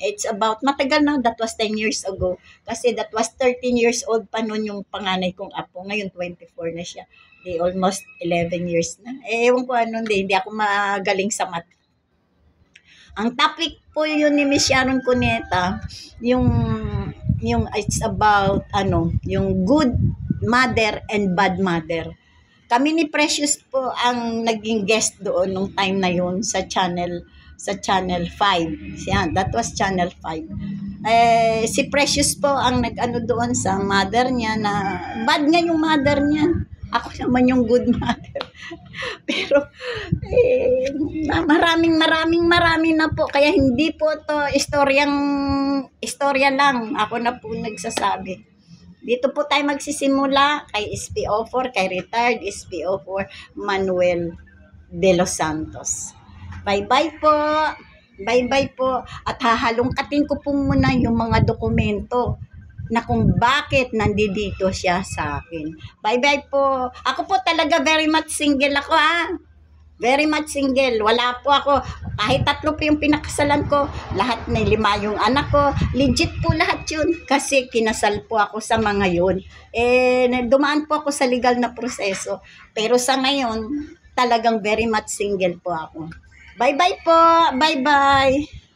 It's about, matagal na, that was 10 years ago. Kasi that was 13 years old pa noon yung panganay kong apo. Ngayon, 24 na siya. Di almost 11 years na. Ewan ko ano, hindi ako magaling sa math. Ang topic po yun ni Miss Sharon Cuneta, yung, yung it's about, yung good mother and bad mother. Kami ni Precious po ang naging guest doon nung time na yun sa Channel 5. Yan, that was Channel 5. Si Precious po ang nag-ano doon sa mother niya na bad nga yung mother niya. Ako naman yung good mother. Pero maraming na po. Kaya hindi po to istorya lang. Ako na po nagsasabi. Dito po tayo magsisimula kay SPO4, kay retired SPO4 Manuel de los Santos. Bye-bye po. Bye-bye po. At hahalongkatin ko po muna yung mga dokumento na kung bakit nandito siya sa akin. Bye-bye po. Ako po talaga very much single ako Very much single. Wala po ako. Kahit 3 po yung pinakasalan ko, lahat na 5 yung anak ko. Legit po lahat yun. Kasi kinasal po ako sa mga yun. Dumaan po ako sa legal na proseso. Pero sa ngayon, talagang very much single po ako. Bye-bye po. Bye-bye.